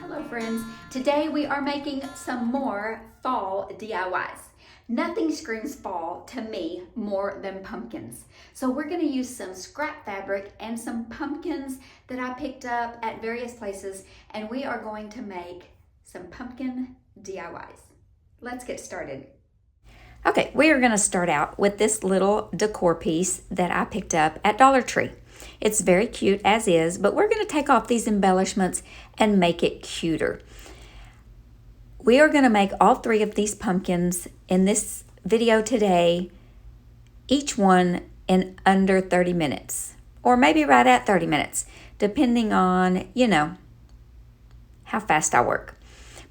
Hello friends, today we are making some more fall DIYs. Nothing screams fall to me more than pumpkins. So we're going to use some scrap fabric and some pumpkins that I picked up at various places, and we are going to make some pumpkin DIYs. Let's get started. Okay, we are going to start out with this little decor piece that I picked up at Dollar Tree. It's very cute as is, but we're going to take off these embellishments and make it cuter. We are going to make all three of these pumpkins in this video today, each one in under 30 minutes, or maybe right at 30 minutes, depending on, how fast I work.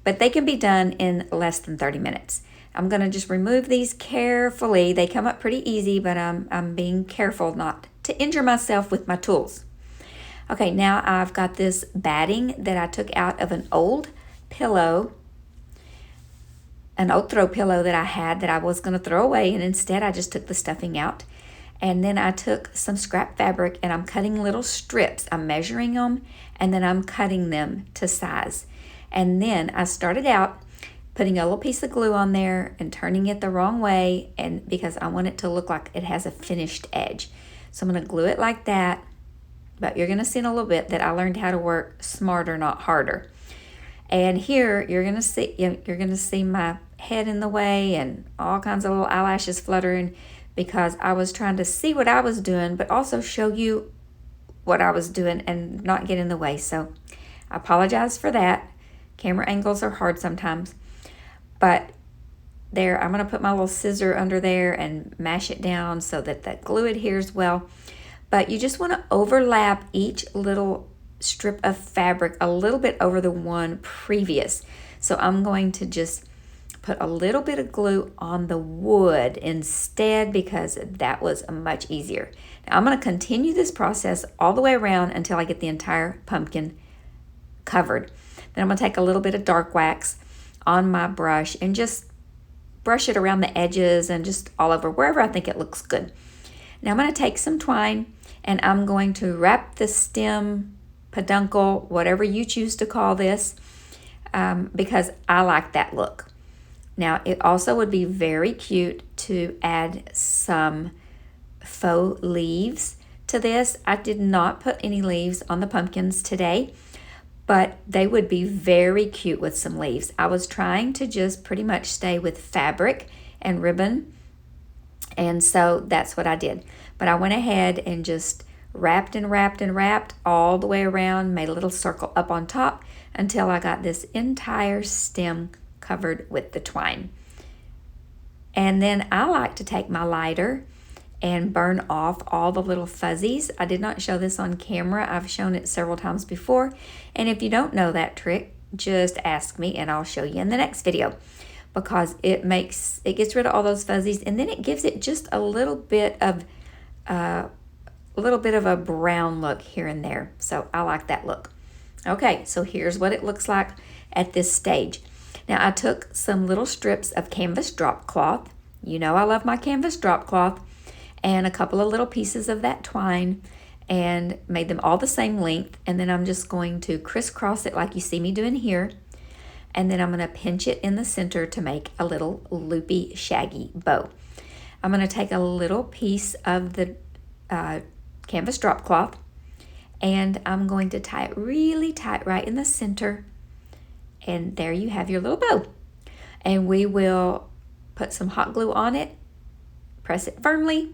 But they can be done in less than 30 minutes. I'm going to just remove these carefully. They come up pretty easy, but I'm being careful not to injure myself with my tools. Okay, now I've got this batting that I took out of an old pillow, an old throw pillow that I had that I was going to throw away, and instead I just took the stuffing out. And then I took some scrap fabric and I'm cutting little strips. I'm measuring them and then I'm cutting them to size. And then I started out putting a little piece of glue on there and turning it the wrong way, and because I want it to look like it has a finished edge. So I'm going to glue it like that, but you're going to see in a little bit that I learned how to work smarter, not harder. And here you're going to see my head in the way and all kinds of little eyelashes fluttering because I was trying to see what I was doing, but also show you what I was doing and not get in the way. So I apologize for that. Camera angles are hard sometimes. But there, I'm going to put my little scissor under there and mash it down so that the glue adheres well. But you just want to overlap each little strip of fabric a little bit over the one previous. So I'm going to just put a little bit of glue on the wood instead because that was much easier. Now I'm going to continue this process all the way around until I get the entire pumpkin covered. Then I'm going to take a little bit of dark wax on my brush and just brush it around the edges and just all over wherever I think it looks good. Now I'm going to take some twine and I'm going to wrap the stem, peduncle, whatever you choose to call this, because I like that look. Now it also would be very cute to add some faux leaves to this. I did not put any leaves on the pumpkins today, but they would be very cute with some leaves. I was trying to just pretty much stay with fabric and ribbon, and so that's what I did. But I went ahead and just wrapped and wrapped and wrapped all the way around, made a little circle up on top until I got this entire stem covered with the twine. And then I like to take my lighter and burn off all the little fuzzies. I did not show this on camera. I've shown it several times before. And if you don't know that trick, just ask me and I'll show you in the next video, because it gets rid of all those fuzzies, and then it gives it just a little bit of a brown look here and there. So I like that look. Okay, so here's what it looks like at this stage. Now I took some little strips of canvas drop cloth. You know I love my canvas drop cloth. And a couple of little pieces of that twine and made them all the same length. And then I'm just going to crisscross it like you see me doing here. And then I'm going to pinch it in the center to make a little loopy, shaggy bow. I'm going to take a little piece of the canvas drop cloth and I'm going to tie it really tight right in the center. And there you have your little bow. And we will put some hot glue on it, press it firmly,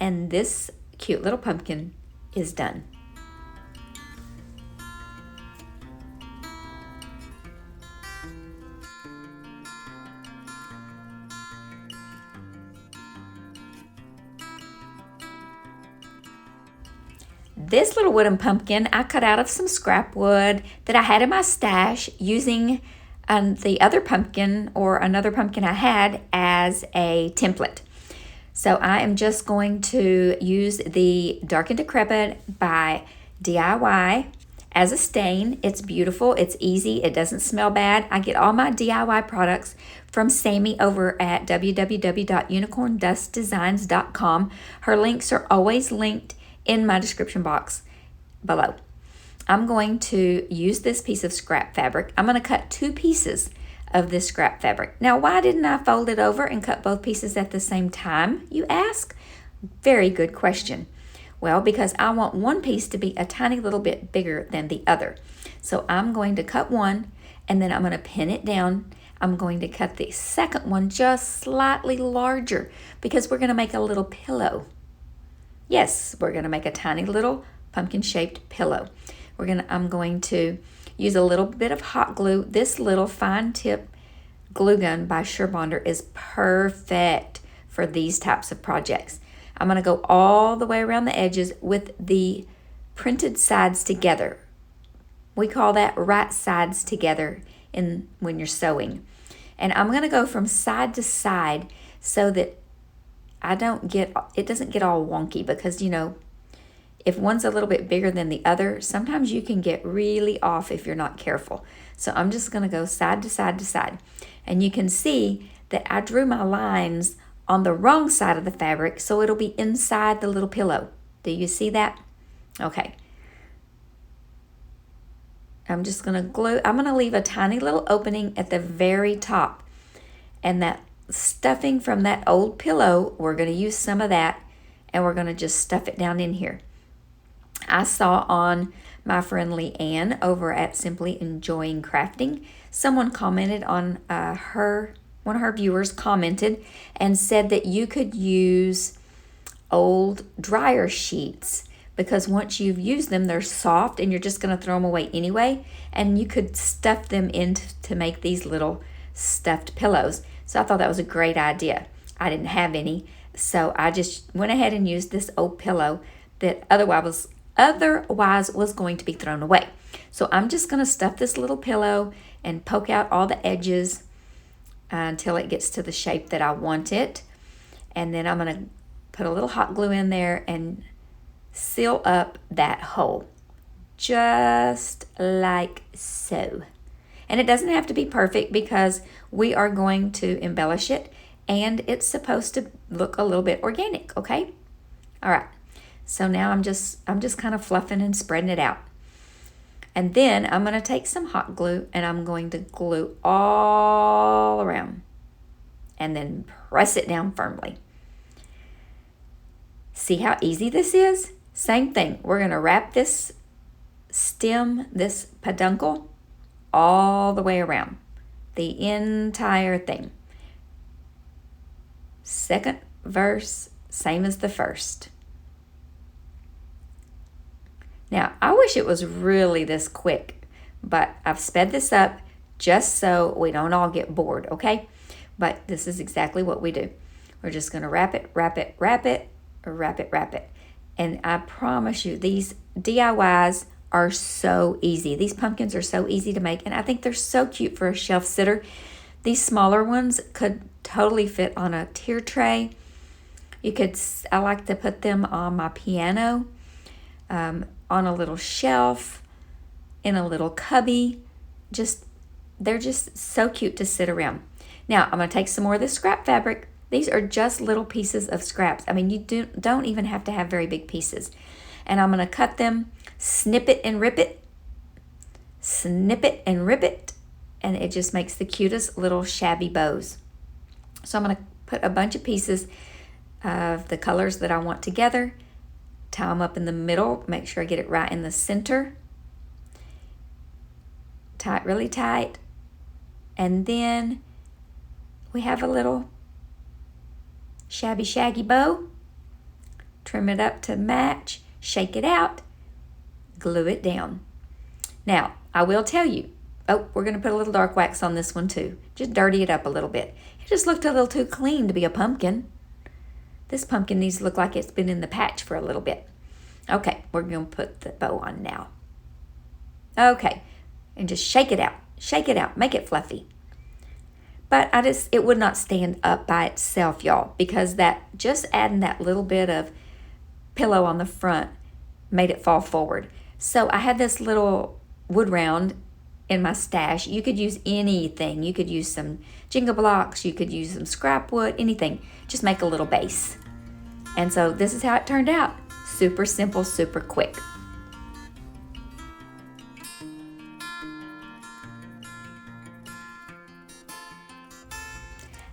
and this cute little pumpkin is done. This little wooden pumpkin I cut out of some scrap wood that I had in my stash using the other pumpkin or another pumpkin I had as a template. So I am just going to use the Dark and Decrepit by DIY as a stain. It's beautiful, it's easy, it doesn't smell bad. I get all my DIY products from Sammy over at www.unicorndustdesigns.com. Her links are always linked in my description box below. I'm going to use this piece of scrap fabric. I'm going to cut 2 pieces of this scrap fabric. Now, why didn't I fold it over and cut both pieces at the same time, you ask? Very good question. Well, because I want one piece to be a tiny little bit bigger than the other. So I'm going to cut one, and then I'm going to pin it down. I'm going to cut the second one just slightly larger because we're going to make a little pillow. Yes, we're going to make a tiny little pumpkin-shaped pillow. I'm going to use a little bit of hot glue. This little fine tip glue gun by Surebonder is perfect for these types of projects. I'm going to go all the way around the edges with the printed sides together. We call that right sides together when you're sewing. And I'm going to go from side to side so that it doesn't get all wonky, because if one's a little bit bigger than the other, sometimes you can get really off if you're not careful. So I'm just going to go side to side to side. And you can see that I drew my lines on the wrong side of the fabric, so it'll be inside the little pillow. Do you see that? Okay. I'm just going to glue. I'm going to leave a tiny little opening at the very top. And that stuffing from that old pillow, we're going to use some of that, and we're going to just stuff it down in here. I saw on my friend Leanne over at Simply Enjoying Crafting, someone commented on one of her viewers commented and said that you could use old dryer sheets, because once you've used them, they're soft and you're just going to throw them away anyway, and you could stuff them in to make these little stuffed pillows. So I thought that was a great idea. I didn't have any, so I just went ahead and used this old pillow that otherwise was going to be thrown away. So I'm just going to stuff this little pillow and poke out all the edges until it gets to the shape that I want it. And then I'm going to put a little hot glue in there and seal up that hole, just like so. And it doesn't have to be perfect because we are going to embellish it, and it's supposed to look a little bit organic, okay? All right. So now I'm just kind of fluffing and spreading it out. And then I'm going to take some hot glue and I'm going to glue all around and then press it down firmly. See how easy this is? Same thing. We're going to wrap this stem, this peduncle, all the way around. The entire thing. Second verse, same as the first. Now, I wish it was really this quick, but I've sped this up just so we don't all get bored, okay? But this is exactly what we do. We're just going to wrap it, wrap it, wrap it, or wrap it, wrap it. And I promise you, these DIYs are so easy. These pumpkins are so easy to make, and I think they're so cute for a shelf sitter. These smaller ones could totally fit on a tier tray. I like to put them on my piano, on a little shelf, in a little cubby. They're just so cute to sit around. Now, I'm going to take some more of this scrap fabric. These are just little pieces of scraps. I mean, you don't even have to have very big pieces. And I'm going to cut them, snip it and rip it, snip it and rip it, and it just makes the cutest little shabby bows. So I'm going to put a bunch of pieces of the colors that I want together, tie them up in the middle, make sure I get it right in the center, tie it really tight, and then we have a little shabby shaggy bow. Trim it up to match, shake it out, glue it down. Now, I will tell you, we're going to put a little dark wax on this one too. Just dirty it up a little bit. It just looked a little too clean to be a pumpkin. This pumpkin needs to look like it's been in the patch for a little bit. Okay, we're going to put the bow on now. Okay, and just shake it out, make it fluffy. But it would not stand up by itself, y'all, because just adding that little bit of pillow on the front made it fall forward. So I had this little wood round in my stash. You could use anything. You could use some Jenga blocks, you could use some scrap wood, anything. Just make a little base. And so this is how it turned out. Super simple, super quick.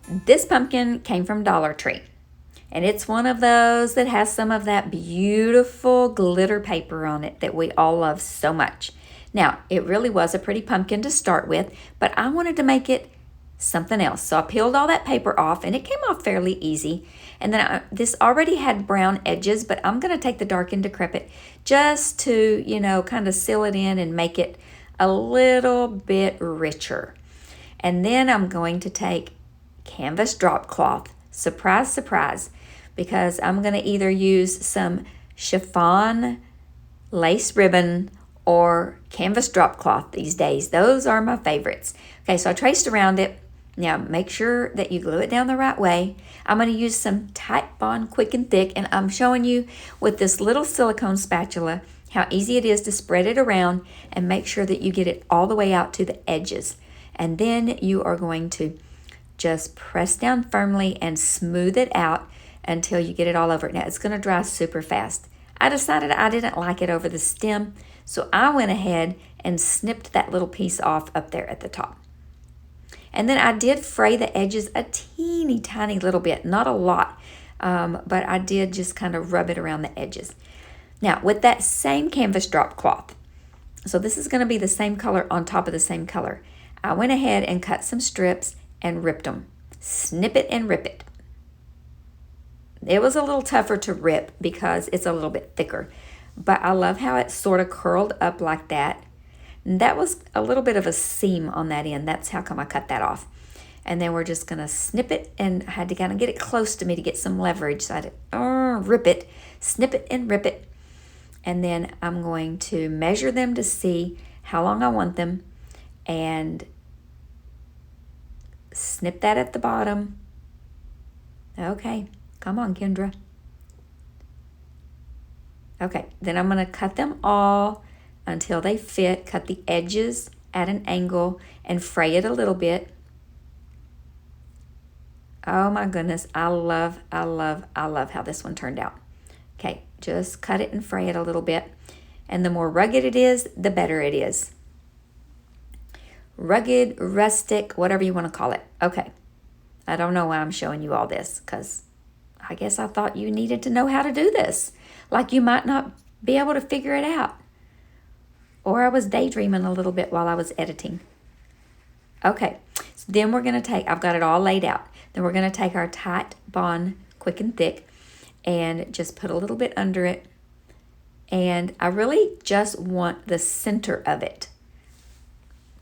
This pumpkin came from Dollar Tree. And it's one of those that has some of that beautiful glitter paper on it that we all love so much. Now, it really was a pretty pumpkin to start with, but I wanted to make it something else. So I peeled all that paper off, and it came off fairly easy. And then this already had brown edges, but I'm going to take the dark and decrepit just to, kind of seal it in and make it a little bit richer. And then I'm going to take canvas drop cloth. Surprise, surprise, because I'm going to either use some chiffon lace ribbon or canvas drop cloth these days. Those are my favorites. Okay, so I traced around it. Now make sure that you glue it down the right way. I'm going to use some Titebond Quick and Thick, and I'm showing you with this little silicone spatula how easy it is to spread it around and make sure that you get it all the way out to the edges. And then you are going to just press down firmly and smooth it out until you get it all over. Now it's going to dry super fast. I decided I didn't like it over the stem, so I went ahead and snipped that little piece off up there at the top. And then I did fray the edges a teeny tiny little bit, not a lot, but I did just kind of rub it around the edges. Now with that same canvas drop cloth, so this is going to be the same color on top of the same color, I went ahead and cut some strips and ripped them. Snip it and rip it. It was a little tougher to rip because it's a little bit thicker, but I love how it sort of curled up like that. And that was a little bit of a seam on that end. That's how come I cut that off. And then we're just going to snip it, and I had to kind of get it close to me to get some leverage. So I had to rip it, snip it and rip it. And then I'm going to measure them to see how long I want them and snip that at the bottom. Okay, come on, Kendra. Okay, then I'm going to cut them all until they fit. Cut the edges at an angle and fray it a little bit. Oh my goodness, I love how this one turned out. Okay, just cut it and fray it a little bit. And the more rugged it is, the better it is. Rugged, rustic, whatever you want to call it. Okay, I don't know why I'm showing you all this, because I guess I thought you needed to know how to do this. Like you might not be able to figure it out. Or I was daydreaming a little bit while I was editing. Okay, so then we're going to take, I've got it all laid out. Then we're going to take our Titebond Quick and Thick and just put a little bit under it. And I really just want the center of it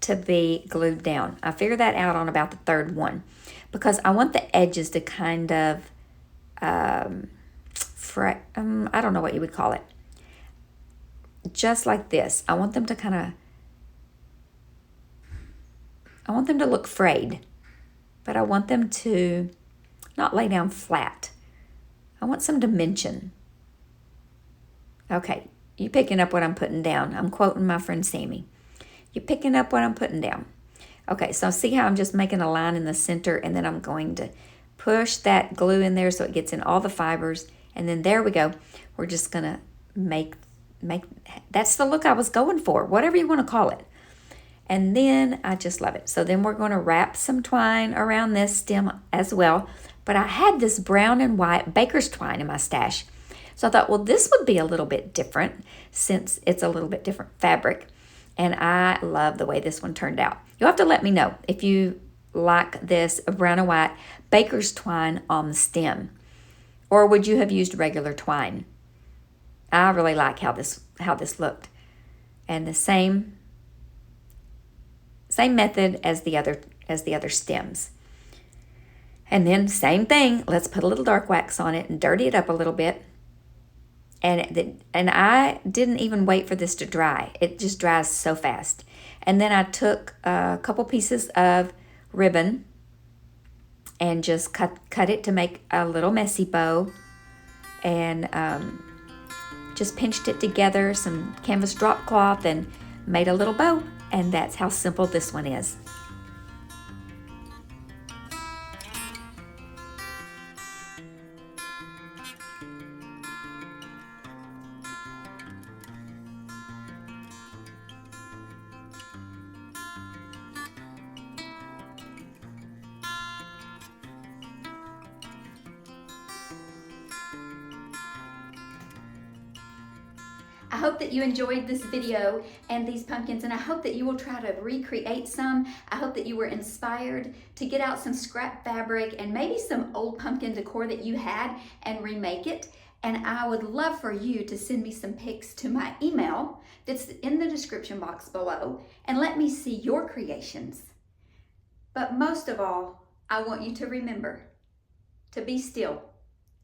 to be glued down. I figured that out on about the third one because I want the edges to kind of, I don't know what you would call it. Just like this. I want them to look frayed, but I want them to not lay down flat. I want some dimension. Okay, you picking up what I'm putting down. I'm quoting my friend Sammy. You're picking up what I'm putting down. Okay, so see how I'm just making a line in the center, and then I'm going to push that glue in there so it gets in all the fibers, and then there we go. We're just gonna make that's the look I was going for, whatever you want to call it. And then I just love it. So then we're going to wrap some twine around this stem as well. But I had this brown and white baker's twine in my stash. So I thought, well, this would be a little bit different since it's a little bit different fabric. And I love the way this one turned out. You'll have to let me know if you like this brown and white baker's twine on the stem. Or would you have used regular twine? I really like how this looked. And the same method as the other stems. And then same thing, let's put a little dark wax on it and dirty it up a little bit. And I didn't even wait for this to dry. It just dries so fast. And then I took a couple pieces of ribbon and just cut it to make a little messy bow. And just pinched it together, some canvas drop cloth, and made a little bow. And that's how simple this one is. I hope that you enjoyed this video and these pumpkins, and I hope that you will try to recreate some. I hope that you were inspired to get out some scrap fabric and maybe some old pumpkin decor that you had and remake it. And I would love for you to send me some pics to my email that's in the description box below and let me see your creations. But most of all, I want you to remember to be still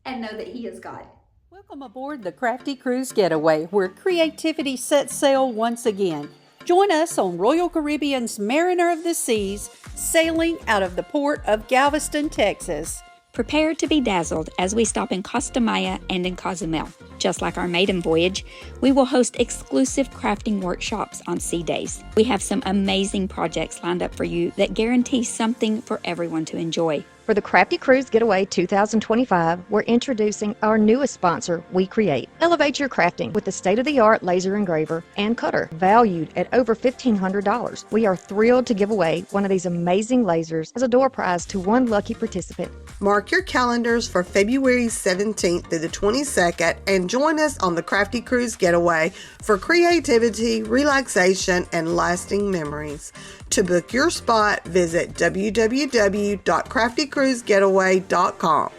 and know that He is God. Welcome aboard the Crafty Cruise Getaway, where creativity sets sail once again. Join us on Royal Caribbean's Mariner of the Seas, sailing out of the port of Galveston, Texas. Prepare to be dazzled as we stop in Costa Maya and in Cozumel. Just like our maiden voyage, we will host exclusive crafting workshops on sea days. We have some amazing projects lined up for you that guarantee something for everyone to enjoy. For the Crafty Cruise Getaway 2025, we're introducing our newest sponsor, We Create. Elevate your crafting with the state-of-the-art laser engraver and cutter, valued at over $1,500. We are thrilled to give away one of these amazing lasers as a door prize to one lucky participant. Mark your calendars for February 17th through the 22nd and join us on the Crafty Cruise Getaway for creativity, relaxation, and lasting memories. To book your spot, visit www.craftycruisegetaway.com.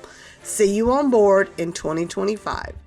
See you on board in 2025.